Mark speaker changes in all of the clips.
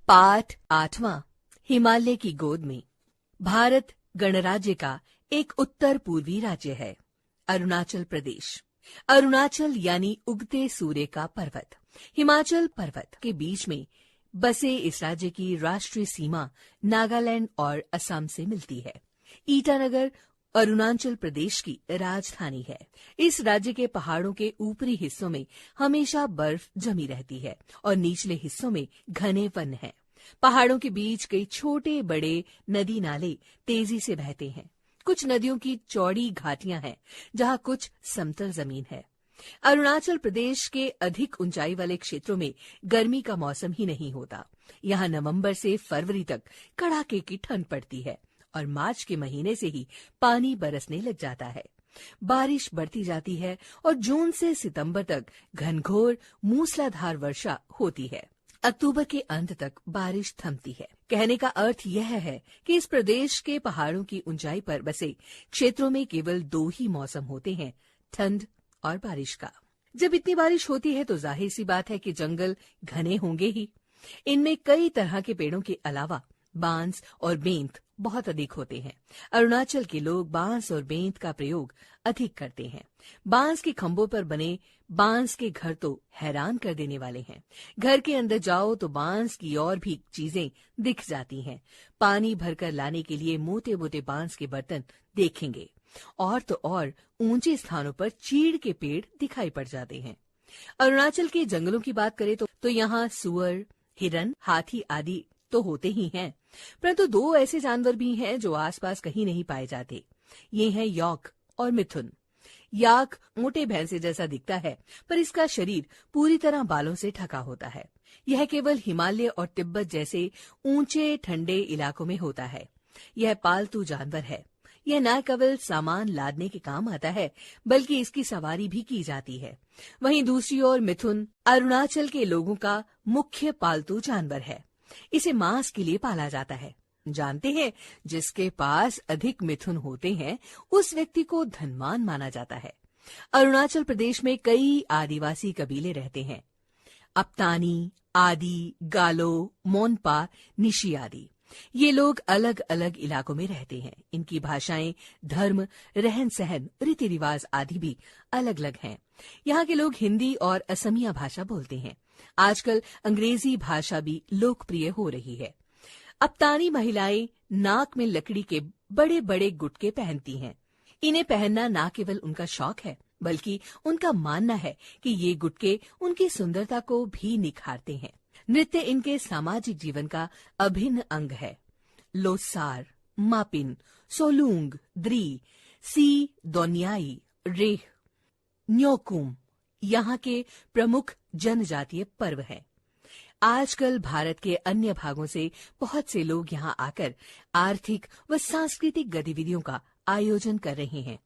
Speaker 1: पाठ 8वां हिमालय की गोद में। भारत गणराज्य का एक उत्तर पूर्वी राज्य है, अरुणाचल प्रदेश। अरुणाचल यानी उगते सूर्य का पर्वत। हिमाचल पर्वत के बीच में बसे इस राज्य की राष्ट्रीय सीमा नागालैंड और असम से मिलती है। ईटानगर अरुणाचल प्रदेश की राजधानी है। इस राज्य के पहाड़ों के ऊपरी हिस्सों में हमेशा बर्फ जमी रहती है और निचले हिस्सों में घने वन हैं। पहाड़ों के बीच कई छोटे बड़े नदी नाले तेजी से बहते हैं। कुछ नदियों की चौड़ी घाटियां हैं, जहां कुछ समतल जमीन है। अरुणाचल प्रदेश के अधिक ऊंचाई वाले क्षेत्रों में गर्मी का मौसम ही नहीं होता। यहाँ नवंबर से फरवरी तक कड़ाके की ठंड पड़ती है और मार्च के महीने से ही पानी बरसने लग जाता है। बारिश बढ़ती जाती है और जून से सितंबर तक घनघोर मूसलाधार वर्षा होती है। अक्टूबर के अंत तक बारिश थमती है। कहने का अर्थ यह है कि इस प्रदेश के पहाड़ों की ऊंचाई पर बसे क्षेत्रों में केवल 2 ही मौसम होते हैं, ठंड और बारिश का। जब इतनी बारिश होती है तो जाहिर सी बात है कि जंगल घने होंगे ही। इनमें कई तरह के पेड़ों के अलावा बांस और बेंत बहुत अधिक होते हैं। अरुणाचल के लोग बांस और बेंत का प्रयोग अधिक करते हैं। बांस के खंभों पर बने बांस के घर तो हैरान कर देने वाले हैं। घर के अंदर जाओ तो बांस की और भी चीजें दिख जाती हैं। पानी भरकर लाने के लिए मोटे मोटे बांस के बर्तन देखेंगे और तो और ऊंचे स्थानों पर चीड़ के पेड़ दिखाई पड़ जाते हैं। अरुणाचल के जंगलों की बात करें तो यहाँ सुअर, हिरन, हाथी आदि तो होते ही हैं, परंतु 2 ऐसे जानवर भी हैं जो आसपास कहीं नहीं पाए जाते। ये हैं याक और मिथुन। याक मोटे भैंसे जैसा दिखता है, पर इसका शरीर पूरी तरह बालों से ढका होता है। यह केवल हिमालय और तिब्बत जैसे ऊंचे ठंडे इलाकों में होता है। यह पालतू जानवर है। यह न केवल सामान लादने के काम आता है, बल्कि इसकी सवारी भी की जाती है। वहीं दूसरी ओर मिथुन अरुणाचल के लोगों का मुख्य पालतू जानवर है। इसे मांस के लिए पाला जाता है। जानते हैं, जिसके पास अधिक मिथुन होते हैं उस व्यक्ति को धनवान माना जाता है। अरुणाचल प्रदेश में कई आदिवासी कबीले रहते हैं। अपतानी, आदि, गालो, मोनपा, निशी आदि। ये लोग अलग अलग इलाकों में रहते हैं। इनकी भाषाएं, धर्म, रहन सहन, रीति रिवाज आदि भी अलग अलग हैं। यहाँ के लोग हिंदी और असमिया भाषा बोलते हैं। आजकल अंग्रेजी भाषा भी लोकप्रिय हो रही है। अपतानी महिलाएं नाक में लकड़ी के बड़े बड़े गुटके पहनती हैं। इन्हें पहनना न केवल उनका शौक है, बल्कि उनका मानना है कि ये गुटके उनकी सुंदरता को भी निखारते हैं। नृत्य इनके सामाजिक जीवन का अभिन्न अंग है। लोसार, मापिन, सोलूंग, द्री, सी दोन्याई, रेह, न्योकुम यहाँ के प्रमुख जनजातीय पर्व हैं। आजकल भारत के अन्य भागों से बहुत से लोग यहाँ आकर आर्थिक व सांस्कृतिक गतिविधियों का आयोजन कर रहे हैं।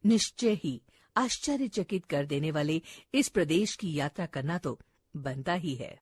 Speaker 1: निश्चय ही आश्चर्यचकित कर देने वाले इस प्रदेश की यात्रा करना तो बनता ही है।